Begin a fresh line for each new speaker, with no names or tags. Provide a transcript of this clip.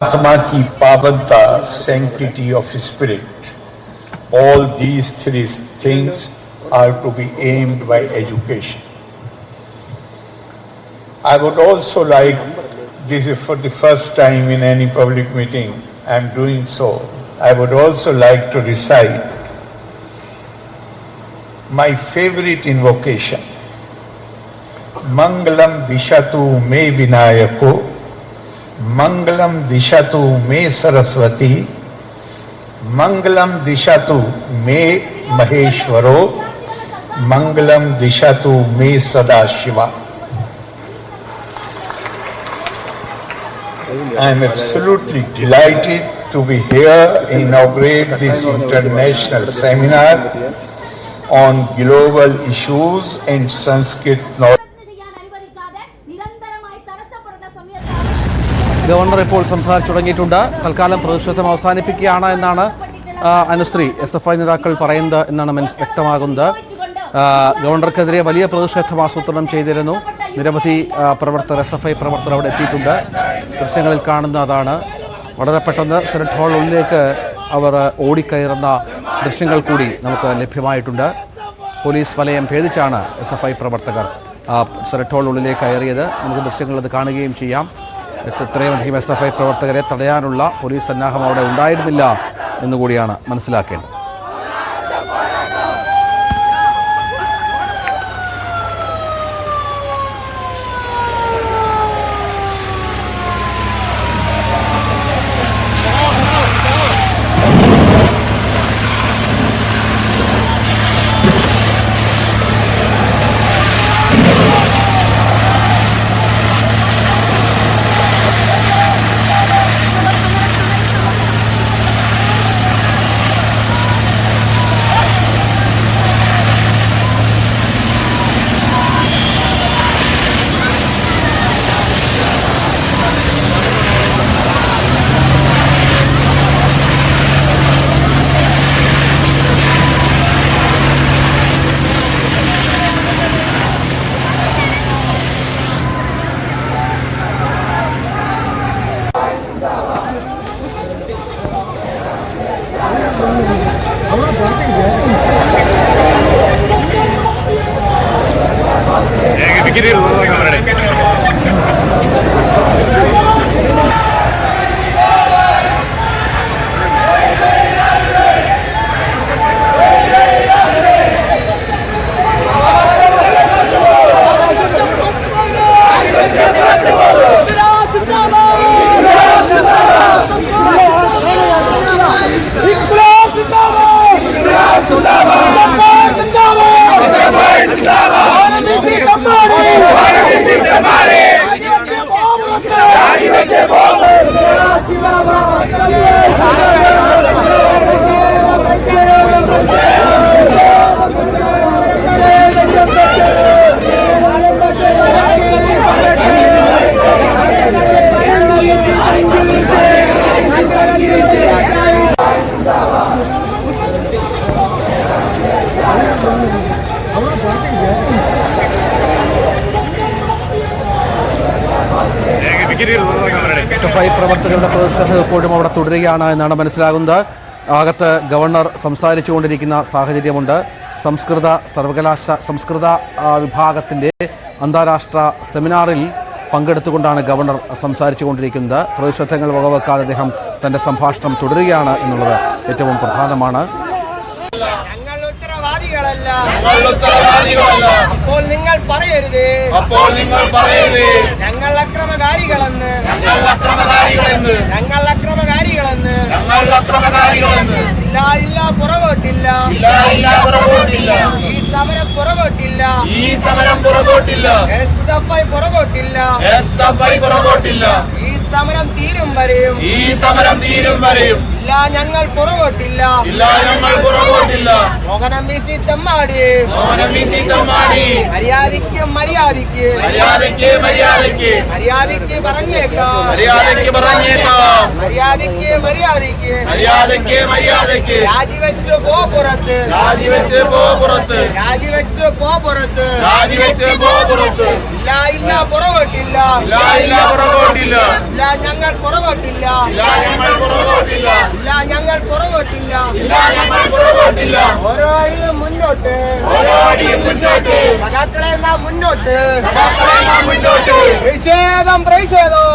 आत्मा की पावनता, sanctity of spirit. All these three things are to be aimed by education. I would also like, this is for the first time in any public meeting I am doing so, I would also like to recite my favorite invocation. Mangalam dishatu me vinayako, Mangalam dishatu me Saraswati, Mangalam dishatu me Maheshwaro, Mangalam dishatu me Sadashiva. I am absolutely delighted to be here to inaugurate this international seminar on global issues and Sanskrit knowledge.
Governor ഇപ്പോൾ സംസാരിച്ചു തുടങ്ങിയിട്ടുണ്ട്. തൽക്കാലം പ്രതിഷേധം അവസാനിപ്പിക്കുകയാണ് എന്നാണ് Anusree SFI നേതാക്കൾ പറയുന്നത് എന്നാണ് വ്യക്തമാകുന്നത്. ഗവർണർക്കെതിരെ വലിയ പ്രതിഷേധം ആസൂത്രണം ചെയ്തിരുന്നു. നിരവധി പ്രവർത്തകർ SFI പ്രവർത്തകർ അവിടെ എത്തിയിട്ടുണ്ട്. ദൃശ്യങ്ങളിൽ കാണുന്ന അതാണ്. വളരെ പെട്ടെന്ന് സെനറ്റ് ഹാളിലേക്ക് അവർ ഓടിക്കയറുന്ന ദൃശ്യങ്ങൾ കൂടി നമുക്ക് ലഭ്യമായിട്ടുണ്ട്. പോലീസ് വലയം ഭേദിച്ചാണ് SFI പ്രവർത്തകർ സെനറ്റ് ഹാളിനുള്ളിലേക്ക് കയറിയത്. നമുക്ക് ദൃശ്യങ്ങൾ അത് കാണുകയും ചെയ്യാം. ഇത്രയുമധികം SFI പ്രവർത്തകരെ തടയാനുള്ള പോലീസ് സന്നാഹം അവിടെ ഉണ്ടായിരുന്നില്ല എന്നുകൂടിയാണ് മനസ്സിലാക്കേണ്ടത്. SFI പ്രവർത്തകരുടെ പ്രതിഷേധം ഇപ്പോഴും അവിടെ തുടരുകയാണ് എന്നാണ് മനസ്സിലാകുന്നത്. അകത്ത് ഗവർണർ സംസാരിച്ചുകൊണ്ടിരിക്കുന്ന സാഹചര്യമുണ്ട്. സംസ്കൃത വിഭാഗത്തിൻ്റെ അന്താരാഷ്ട്ര സെമിനാറിൽ പങ്കെടുത്തുകൊണ്ടാണ് ഗവർണർ സംസാരിച്ചു കൊണ്ടിരിക്കുന്നത്. പ്രതിഷേധങ്ങൾ വകവെക്കാതെ അദ്ദേഹം തൻ്റെ സംഭാഷണം തുടരുകയാണ് എന്നുള്ളത് ഏറ്റവും പ്രധാനമാണ്.
അപ്പോൾ നിങ്ങൾ പറയരുത് ഞങ്ങൾ അക്രമകാരികളെന്ന് ഇല്ല പുറകോട്ടില്ല ഈ സമരം പുറകോട്ടില്ല SFI പുറകോട്ടില്ല ഈ സമരം തീരും വരെയും ഇല്ല ഞങ്ങൾ പുറകോട്ടില്ല മോഹനം വീശി തെമ്മാടി മര്യാദയ്ക്ക് പറഞ്ഞേക്കാം മര്യാദയ്ക്ക്
മര്യാദയ്ക്ക് മര്യാദയ്ക്ക്
രാജിവെച്ച് പോ പുറത്ത്
രാജിവെച്ച് പോ പുറത്ത്
രാജിവെച്ച് പോ പുറത്ത്
രാജിവെച്ച് പോ പുറത്ത്
ഇല്ല ഇല്ല പുറകോട്ടില്ല
ഇല്ല ഇല്ല പുറകോട്ടില്ല
ഇല്ല ഞങ്ങൾ പുറകോട്ടില്ല
ഇല്ല ഞങ്ങൾ പുറകോട്ടില്ല
ഇല്ല ഞങ്ങൾ പുറകോട്ടില്ല
ഇല്ല ഞങ്ങൾ പുറകോട്ടില്ല
ഓരോ അടിയും മുന്നോട്ട്
ഓരോ അടിയും മുന്നോട്ട്
സഖാക്കളെ നാം മുന്നോട്ട്
സഖാക്കളെ നാം മുന്നോട്ട്
പ്രതിഷേധം പ്രതിഷേധം